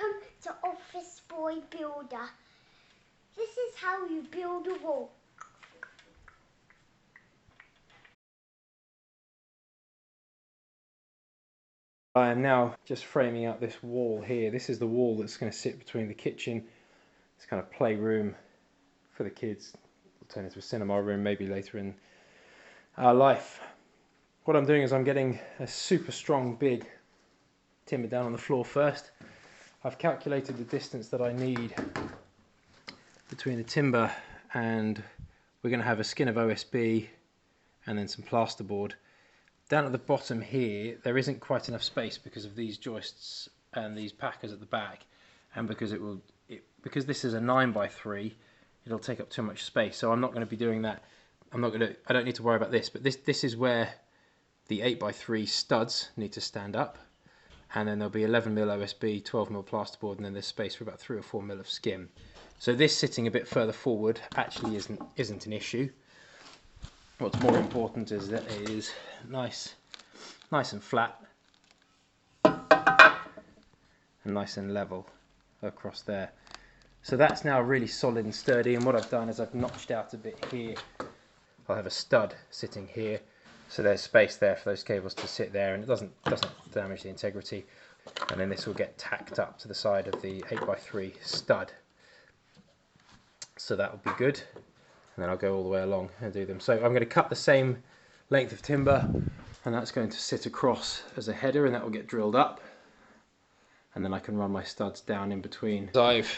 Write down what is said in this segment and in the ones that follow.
Welcome to Office Boy Builder. This is how you build a wall. I am now just framing out this wall here. This is the wall that's going to sit between the kitchen, this kind of playroom for the kids. It'll turn into a cinema room maybe later in our life. What I'm doing is I'm getting a super strong big timber down on the floor first. I've calculated the distance that I need between the timber, and we're going to have a skin of OSB and then some plasterboard. Down at the bottom here there isn't quite enough space because of these joists and these packers at the back, and because because this is a 9x3, it'll take up too much space, so I'm not going to be doing that. I don't need to worry about this, but this is where the 8x3 studs need to stand up, and then there'll be 11mm OSB, 12mm plasterboard, and then there's space for about 3 or 4mm of skim. So this sitting a bit further forward actually isn't an issue. What's more important is that it is nice and flat and nice and level across there. So that's now really solid and sturdy, and what I've done is I've notched out a bit here. I'll have a stud sitting here, so there's space there for those cables to sit there, and it doesn't damage the integrity. And then this will get tacked up to the side of the 8x3 stud, so that will be good. And then I'll go all the way along and do them. So I'm going to cut the same length of timber, and that's going to sit across as a header, and that will get drilled up, and then I can run my studs down in between. So I've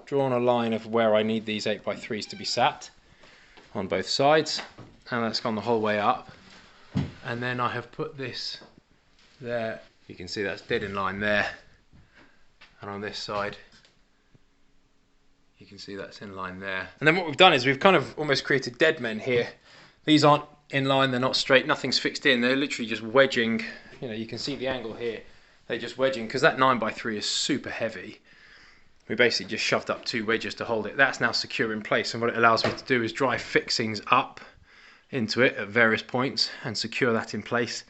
drawn a line of where I need these 8x3s to be sat on both sides, and that's gone the whole way up. And then I have put this there. You can see that's dead in line there, and on this side you can see that's in line there. And then what we've done is we've kind of almost created dead men here. These aren't in line, they're not straight, nothing's fixed in, they're literally just wedging. You know, you can see the angle here. They're just wedging, because that 9x3 is super heavy. We basically just shoved up 2 wedges to hold it. That's now secure in place, and what it allows me to do is drive fixings up into it at various points and secure that in place.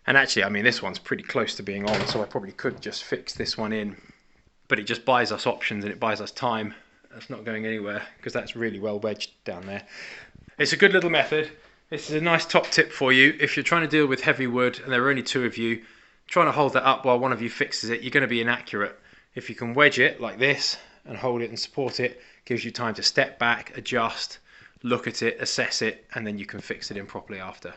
And actually, I mean, this one's pretty close to being on, so I probably could just fix this one in, but it just buys us options and it buys us time. That's not going anywhere because that's really well wedged down there. It's a good little method. This is a nice top tip for you. If you're trying to deal with heavy wood and there are only 2 of you, trying to hold that up while one of you fixes it, you're going to be inaccurate. If you can wedge it like this and hold it and support it, gives you time to step back, adjust, look at it, assess it, and then you can fix it in properly after.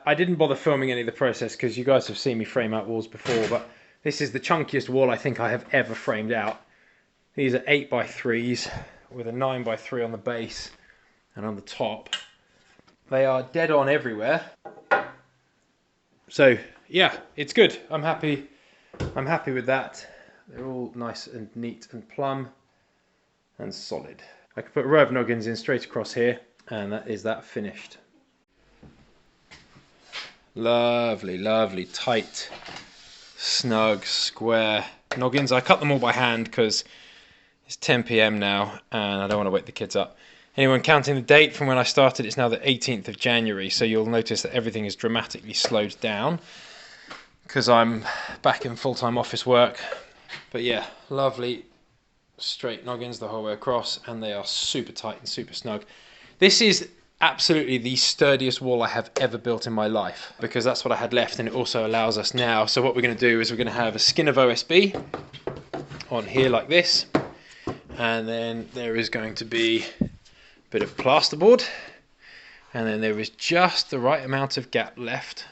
I didn't bother filming any of the process because you guys have seen me frame out walls before, but this is the chunkiest wall I think I have ever framed out. These are 8x3s with a 9x3 on the base and on the top. They are dead on everywhere. So yeah, it's good. I'm happy with that. They're all nice and neat and plumb and solid. I can put a row of noggins in straight across here, and that is that finished. Lovely, lovely, tight, snug, square noggins. I cut them all by hand because it's 10 PM now and I don't want to wake the kids up. Anyone counting the date from when I started, it's now the 18th of January, so you'll notice that everything is dramatically slowed down because I'm back in full-time office work. But yeah, lovely straight noggins the whole way across, and they are super tight and super snug. This is absolutely the sturdiest wall I have ever built in my life, because that's what I had left, and it also allows us now. So what we're going to do is we're going to have a skin of OSB on here like this, and then there is going to be a bit of plasterboard, and then there is just the right amount of gap left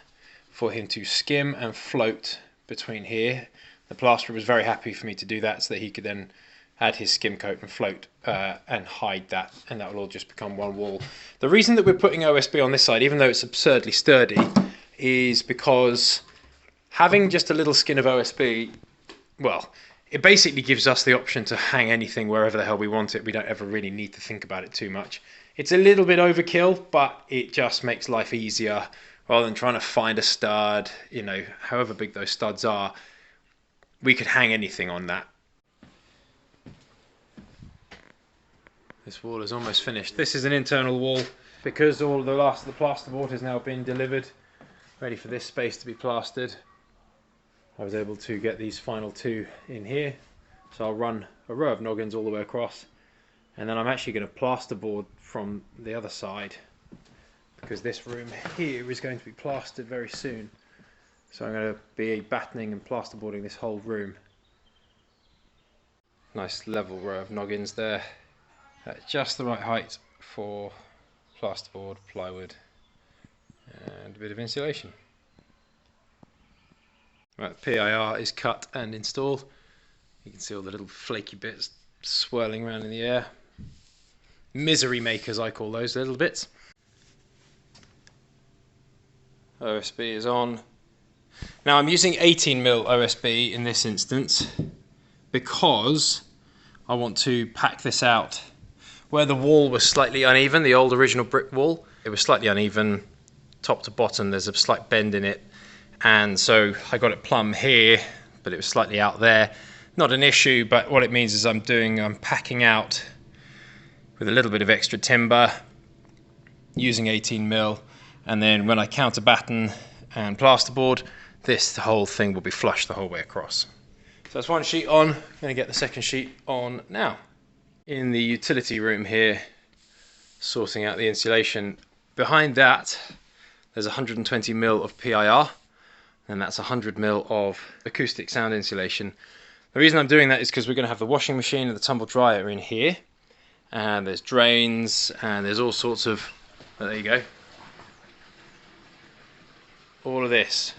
for him to skim and float between here. The plasterer was very happy for me to do that so that he could then add his skim coat and float and hide that, and that will all just become one wall. The reason that we're putting OSB on this side, even though it's absurdly sturdy, is because having just a little skin of OSB, well, it basically gives us the option to hang anything wherever the hell we want it. We don't ever really need to think about it too much. It's a little bit overkill, but it just makes life easier rather than trying to find a stud, you know, however big those studs are. We could hang anything on that. This wall is almost finished. This is an internal wall because all the last of the plasterboard has now been delivered, ready for this space to be plastered. I was able to get these final 2 in here, So I'll run a row of noggins all the way across, and then I'm actually going to plasterboard from the other side, because this room here is going to be plastered very soon. So I'm going to be battening and plasterboarding this whole room. Nice level row of noggins there, at just the right height for plasterboard, plywood and a bit of insulation. Right, the PIR is cut and installed. You can see all the little flaky bits swirling around in the air. Misery makers, I call those little bits. OSB is on. Now I'm using 18mm OSB in this instance because I want to pack this out. Where the wall was slightly uneven, the old original brick wall, it was slightly uneven top to bottom. There's a slight bend in it, and so I got it plumb here, but it was slightly out there. Not an issue, but what it means is I'm packing out with a little bit of extra timber using 18mm, and then when I counter batten and plasterboard, the whole thing will be flush the whole way across. So that's one sheet on. I'm going to get the second sheet on now. In the utility room here, sorting out the insulation. Behind that, there's 120mm of PIR, and that's 100mm of acoustic sound insulation. The reason I'm doing that is because we're going to have the washing machine and the tumble dryer in here, and there's drains, and there's all sorts of, there you go, all of this.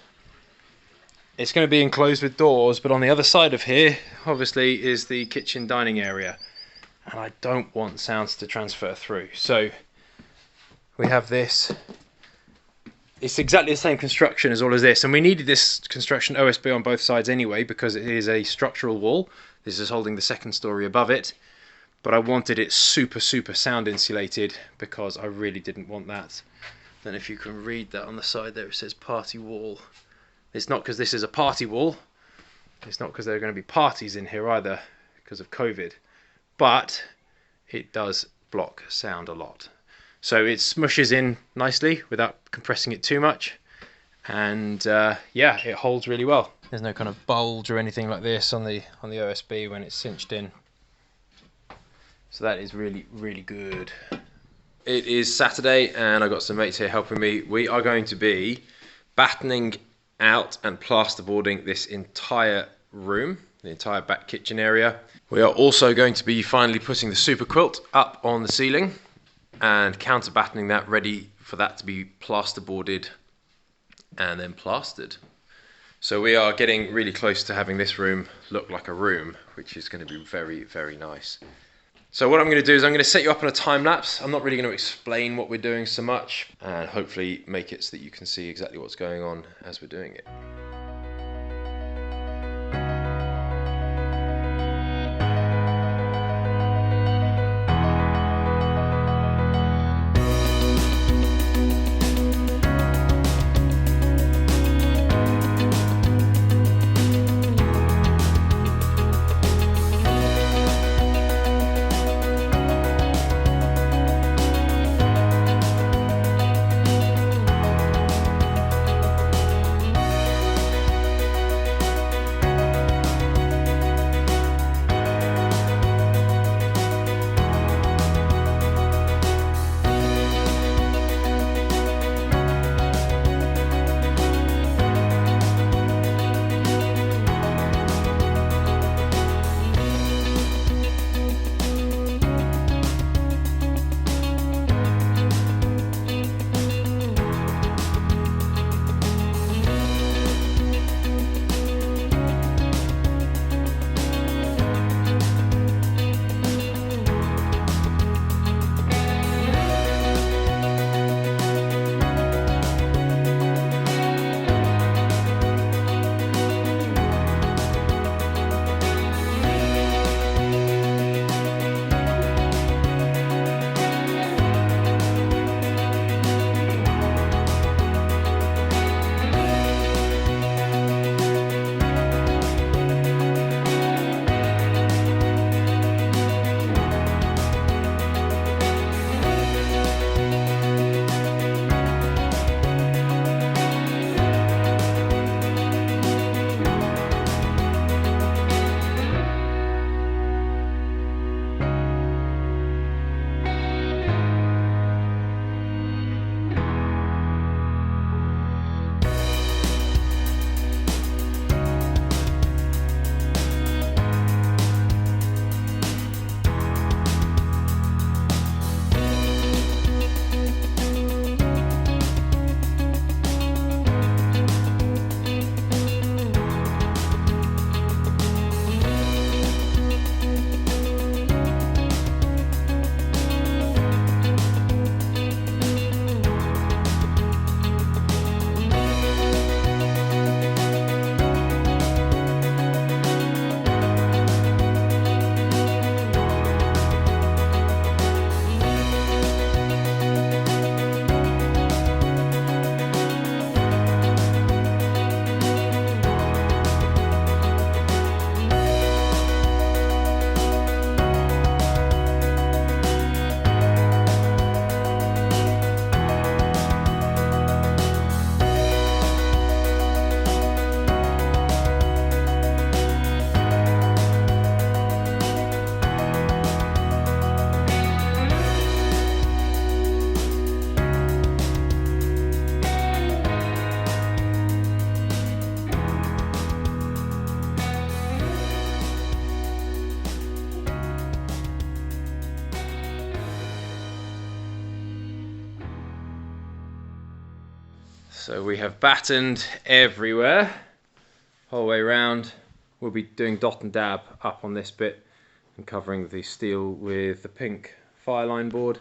It's going to be enclosed with doors, but on the other side of here, obviously, is the kitchen dining area, and I don't want sounds to transfer through. So we have this. It's exactly the same construction as all of this, and we needed this construction OSB on both sides anyway because it is a structural wall. This is holding the second story above it, but I wanted it super sound insulated because I really didn't want that. Then if you can read that on the side there, it says party wall. It's not because this is a party wall, it's not because there are going to be parties in here either because of COVID, but it does block sound a lot. So it smushes in nicely without compressing it too much, and yeah, it holds really well. There's no kind of bulge or anything like this on the OSB when it's cinched in. So that is really good. It is Saturday and I've got some mates here helping me. We are going to be battening out and plasterboarding this entire room, the entire back kitchen area. We are also going to be finally putting the super quilt up on the ceiling and counter battening that, ready for that to be plasterboarded and then plastered. So we are getting really close to having this room look like a room, which is going to be very nice. So what I'm going to do is I'm going to set you up on a time lapse. I'm not really going to explain what we're doing so much, and hopefully make it so that you can see exactly what's going on as we're doing it. So we have battened everywhere, whole way around. We'll be doing dot and dab up on this bit and covering the steel with the pink fireline board.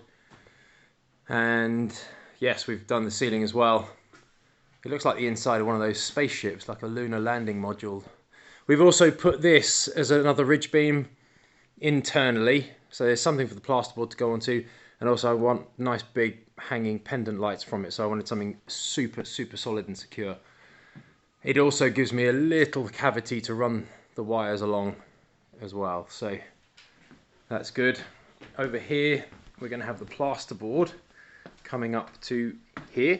And yes, we've done the ceiling as well. It looks like the inside of one of those spaceships, like a lunar landing module. We've also put this as another ridge beam internally, so there's something for the plasterboard to go onto, and also I want nice big hanging pendant lights from it, so I wanted something super solid and secure. It also gives me a little cavity to run the wires along as well, so that's good. Over here we're going to have the plasterboard coming up to here,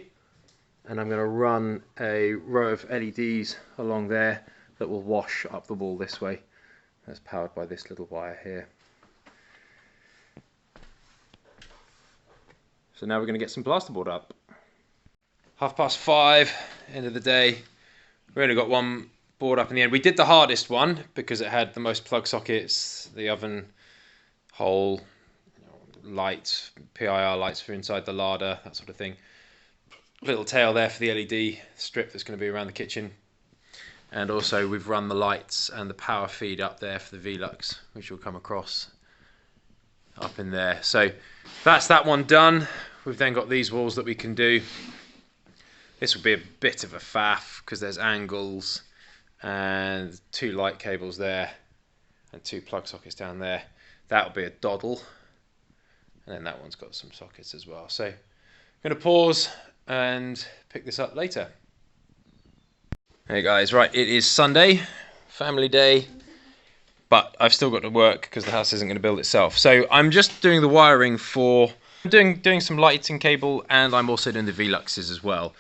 and I'm going to run a row of LEDs along there that will wash up the wall this way. That's powered by this little wire here. So now we're going to get some plasterboard up. 5:30, end of the day. We only got one board up in the end. We did the hardest one because it had the most plug sockets, the oven hole, lights, PIR lights for inside the larder, that sort of thing. Little tail there for the LED strip that's going to be around the kitchen. And also we've run the lights and the power feed up there for the Velux, which will come across up in there. So that's that one done. We've then got these walls that we can do. This will be a bit of a faff because there's angles and 2 light cables there and 2 plug sockets down there. That'll be a doddle. And then that one's got some sockets as well. So I'm going to pause and pick this up later. Hey guys, right, it is Sunday, family day, but I've still got to work because the house isn't going to build itself. So I'm just doing the wiring for, doing some lighting cable, and I'm also doing the Veluxes as well.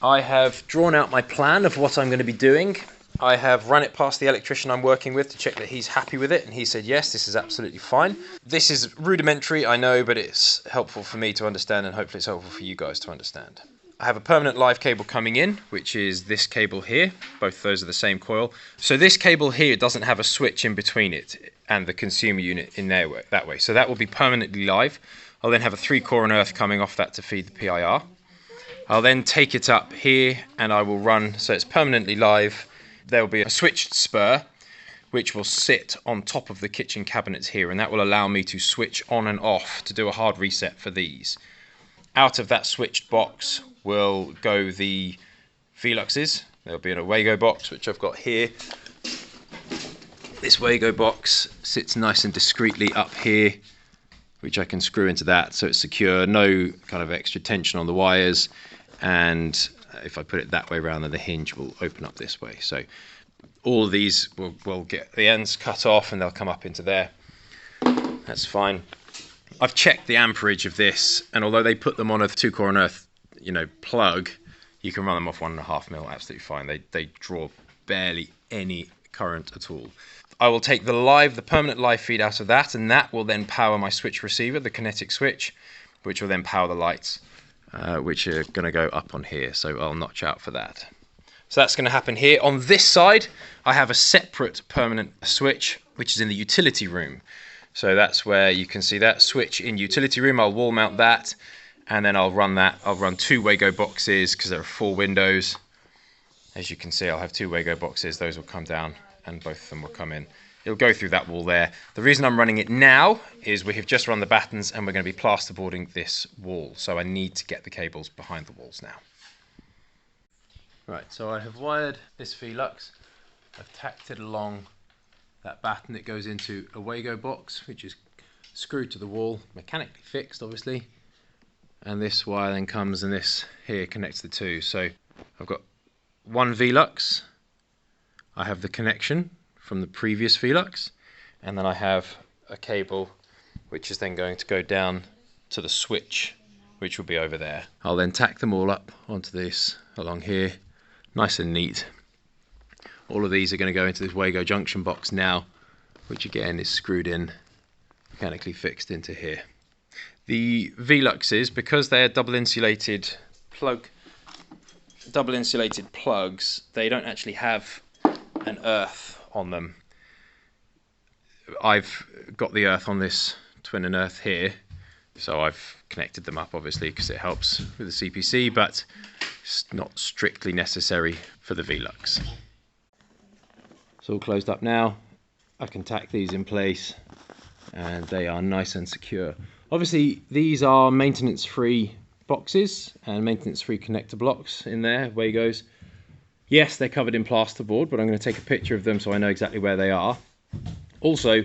I have drawn out my plan of what I'm going to be doing. I have run it past the electrician I'm working with to check that he's happy with it, and he said yes, this is absolutely fine. This is rudimentary, I know, but it's helpful for me to understand, and hopefully it's helpful for you guys to understand. I have a permanent live cable coming in, which is this cable here. Both of those are the same coil. So this cable here doesn't have a switch in between it and the consumer unit in there that way. So that will be permanently live. I'll then have a 3-core and earth coming off that to feed the PIR. I'll then take it up here and I will run, so it's permanently live. There will be a switched spur which will sit on top of the kitchen cabinets here, and that will allow me to switch on and off to do a hard reset for these. Out of that switched box will go the Veluxes. There'll be an Wago box which I've got here. This Wago box sits nice and discreetly up here, which I can screw into that so it's secure, no kind of extra tension on the wires, and if I put it that way around, then the hinge will open up this way. So all of these will get the ends cut off and they'll come up into there. That's fine. I've checked the amperage of this, and although they put them on a 2-core and earth, plug, you can run them off 1.5 mil absolutely fine. They draw barely any current at all. I will take the permanent live feed out of that, and that will then power my switch receiver, the kinetic switch, which will then power the lights, which are going to go up on here. So I'll notch out for that. So that's going to happen here. On this side, I have a separate permanent switch, which is in the utility room. So that's where you can see that switch in utility room. I'll wall mount that, and then I'll run that. I'll run 2 Wago boxes because there are 4 windows. As you can see, I'll have 2 Wago boxes. Those will come down and both of them will come in. It'll go through that wall there. The reason I'm running it now is we have just run the battens and we're going to be plasterboarding this wall. So I need to get the cables behind the walls now. Right, so I have wired this Velux. I've tacked it along that batten that goes into a Wago box, which is screwed to the wall, mechanically fixed obviously. And this wire then comes, and this here connects the two. So I've got one Velux, I have the connection from the previous Velux, and then I have a cable which is then going to go down to the switch, which will be over there. I'll then tack them all up onto this along here, nice and neat. All of these are going to go into this Wago junction box now, which again is screwed in, mechanically fixed into here. The Veluxes, because they're double insulated plugs, they don't actually have an earth on them. I've got the earth on this twin and earth here, so I've connected them up obviously because it helps with the CPC, but It's not strictly necessary for the Velux. It's all closed up now. I can tack these in place and they are nice and secure. Obviously these are maintenance free boxes and maintenance free connector blocks in there, Wagos. Yes, they're covered in plasterboard, but I'm going to take a picture of them so I know exactly where they are. Also,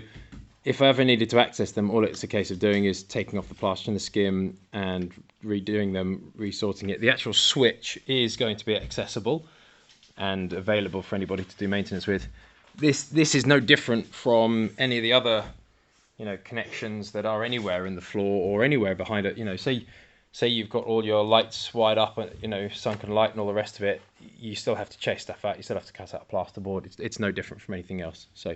if I ever needed to access them, all it's a case of doing is taking off the plaster and the skim and redoing them, resorting it. The actual switch is going to be accessible and available for anybody to do maintenance with. This is no different from any of the other, connections that are anywhere in the floor or anywhere behind it. Say you've got all your lights wired up, sunken light and all the rest of it. You still have to chase stuff out. You still have to cut out plasterboard. It's no different from anything else. So,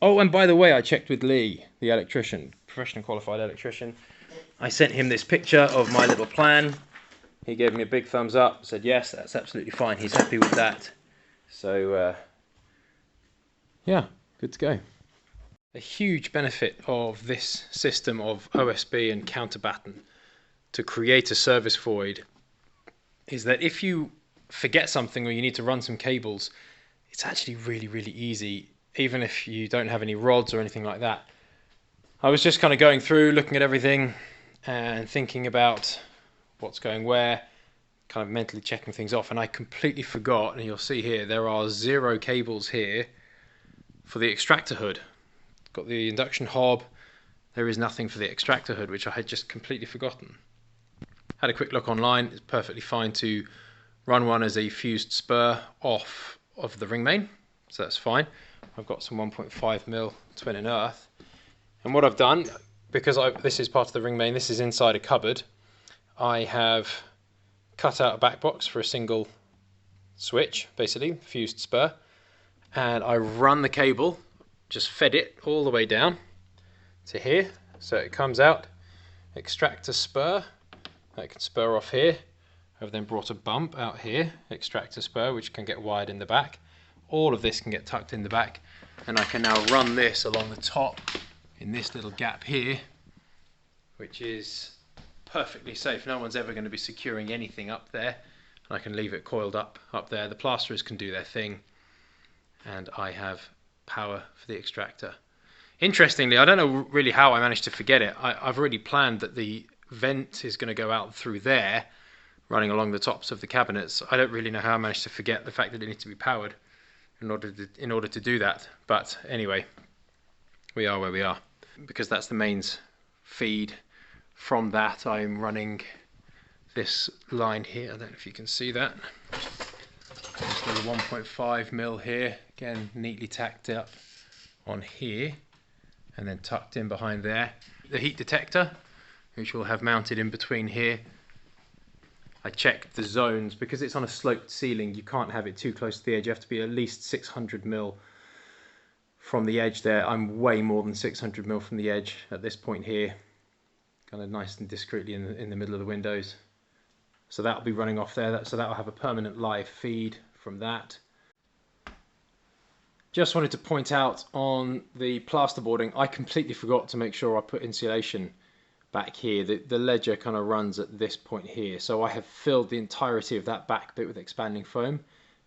oh, and by the way, I checked with Lee, the electrician, professional qualified electrician. I sent him this picture of my little plan. He gave me a big thumbs up. Said yes, that's absolutely fine. He's happy with that. So, yeah, good to go. A huge benefit of this system of OSB and counter batten to create a service void is that if you forget something or you need to run some cables, it's actually really, really easy, even if you don't have any rods or anything like that. I was just kind of going through, looking at everything and thinking about what's going where, kind of mentally checking things off, and I completely forgot, and you'll see here, there are 0 cables here for the extractor hood. Got the induction hob, there is nothing for the extractor hood, which I had just completely forgotten. Had a quick look online, it's perfectly fine to run one as a fused spur off of the ring main, so that's fine. I've got some 1.5mm twin and earth, and what I've done, because this is part of the ring main, this is inside a cupboard, I have cut out a back box for a single switch, basically, fused spur, and I run the cable, just fed it all the way down to here, so it comes out, extractor spur, that can spur off here. I've then brought a bump out here, extractor spur, which can get wired in the back. All of this can get tucked in the back, and I can now run this along the top in this little gap here, which is perfectly safe. No one's ever going to be securing anything up there. I can leave it coiled up there. The plasterers can do their thing, and I have power for the extractor. Interestingly, I don't know really how I managed to forget it. I've already planned that the vent is going to go out through there, running along the tops of the cabinets. I don't really know how I managed to forget the fact that it needs to be powered in order to do that. But anyway, we are where we are. Because that's the mains feed. From that, I'm running this line here. I don't know if you can see that. This little 1.5mm here, again neatly tacked up on here, and then tucked in behind there. The heat detector, which we'll have mounted in between here. I checked the zones, because it's on a sloped ceiling, you can't have it too close to the edge. You have to be at least 600mm from the edge there. I'm way more than 600mm from the edge at this point here, kind of nice and discreetly in the middle of the windows. So that'll be running off there, so that'll have a permanent live feed from that. Just wanted to point out on the plasterboarding, I completely forgot to make sure I put insulation back here. The ledger kind of runs at this point here, so I have filled the entirety of that back bit with expanding foam,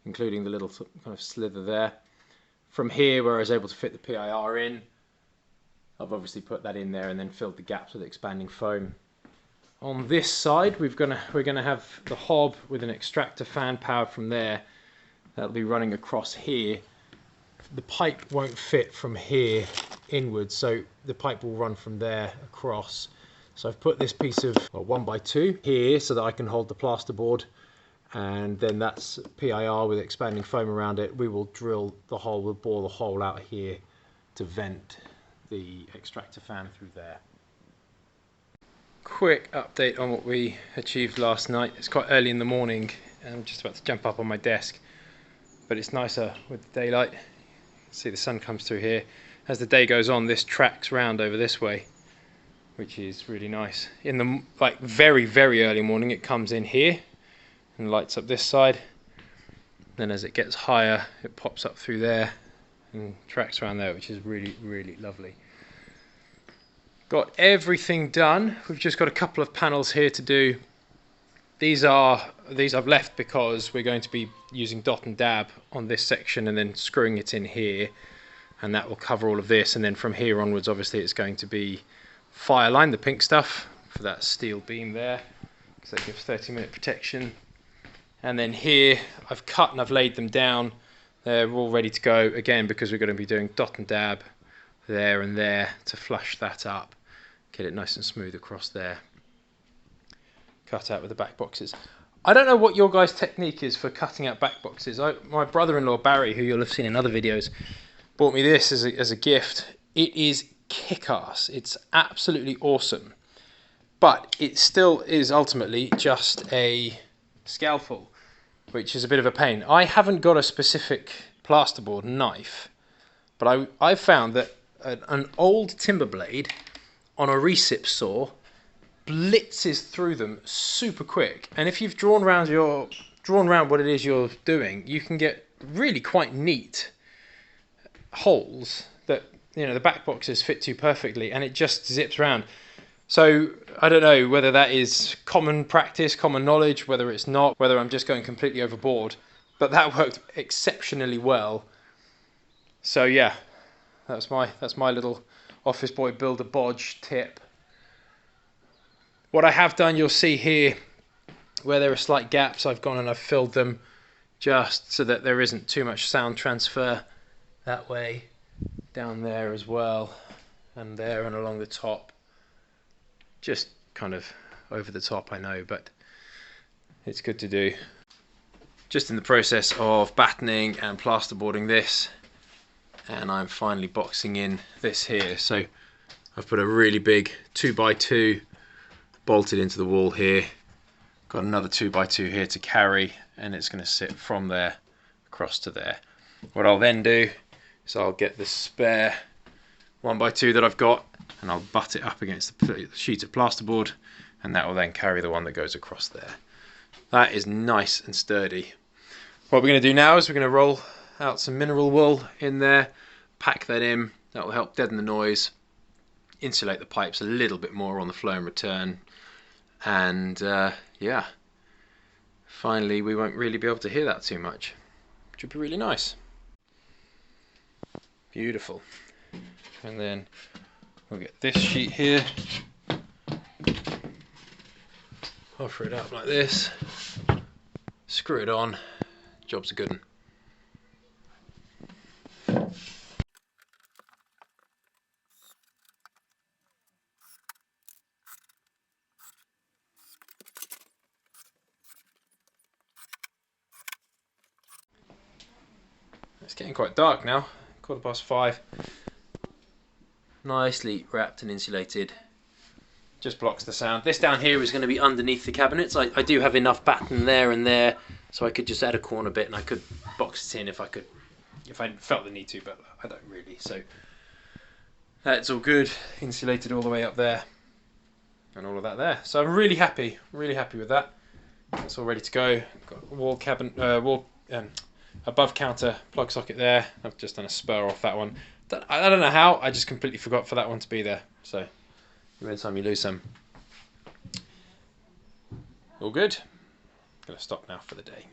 including the little kind of slither there. From here, where I was able to fit the PIR in, I've obviously put that in there and then filled the gaps with expanding foam. On this side, we're gonna have the hob with an extractor fan powered from there. That'll be running across here. The pipe won't fit from here inwards, so the pipe will run from there across. So I've put this piece of 1x2 here so that I can hold the plasterboard, and then that's PIR with expanding foam around it. We will drill the hole, we'll bore the hole out here to vent the extractor fan through there. Quick update on what we achieved last night. It's quite early in the morning and I'm just about to jump up on my desk, but it's nicer with the daylight. See the sun comes through here. As the day goes on, this tracks round over this way, which is really nice. In the very, very early morning, it comes in here and lights up this side. Then as it gets higher, it pops up through there and tracks around there, which is really, really lovely. Got everything done. We've just got a couple of panels here to do these I've left because we're going to be using dot and dab on this section and then screwing it in here, and that will cover all of this, and then from here onwards obviously it's going to be Fireline, the pink stuff, for that steel beam there, because that gives 30-minute protection. And then here I've cut and I've laid them down. They're all ready to go again because we're going to be doing dot and dab there and there to flush that up, get it nice and smooth across there. Cut out with the back boxes. I don't know what your guys' technique is for cutting out back boxes. My brother-in-law Barry, who you'll have seen in other videos, bought me this as a gift. It is kick-ass. It's absolutely awesome. But it still is ultimately just a scalpel, which is a bit of a pain. I haven't got a specific plasterboard knife, but I've found that an old timber blade on a recip saw blitzes through them super quick, and if you've drawn around what it is you're doing, you can get really quite neat holes that, you know, the back boxes fit to perfectly, and it just zips around. So I don't know whether that is common practice, common knowledge, whether it's not, whether I'm just going completely overboard, but that worked exceptionally well. So yeah, that's my little office boy builder bodge tip. What I have done, you'll see here where there are slight gaps, I've gone and I've filled them just so that there isn't too much sound transfer that way, down there as well, and there and along the top. Just kind of over the top, I know, but it's good to do. Just in the process of battening and plasterboarding this, and I'm finally boxing in this here. So I've put a really big 2x2 bolted into the wall here, got another 2x2 here to carry, and it's going to sit from there across to there. What I'll then do is I'll get the spare 1x2 that I've got, and I'll butt it up against the sheet of plasterboard, and that will then carry the one that goes across there. That is nice and sturdy. What we're going to do now is we're going to roll out some mineral wool in there, pack that in. That will help deaden the noise, insulate the pipes a little bit more on the flow and return, and yeah, finally we won't really be able to hear that too much, which would be really nice. Beautiful. And then we'll get this sheet here, offer it up like this, screw it on, job's a good one. It's getting quite dark now, 5:15. Nicely wrapped and insulated, just blocks the sound. This down here is going to be underneath the cabinets. I do have enough batten there and there, so I could just add a corner bit and I could box it in if I felt the need to, but I don't really. So that's all good, insulated all the way up there and all of that there. So I'm really happy with that. It's all ready to go. Got a wall cabinet, above counter plug socket there. I've just done a spur off that one. I don't know how, I just completely forgot for that one to be there. So you win some, you lose some. All good. I'm going to stop now for the day.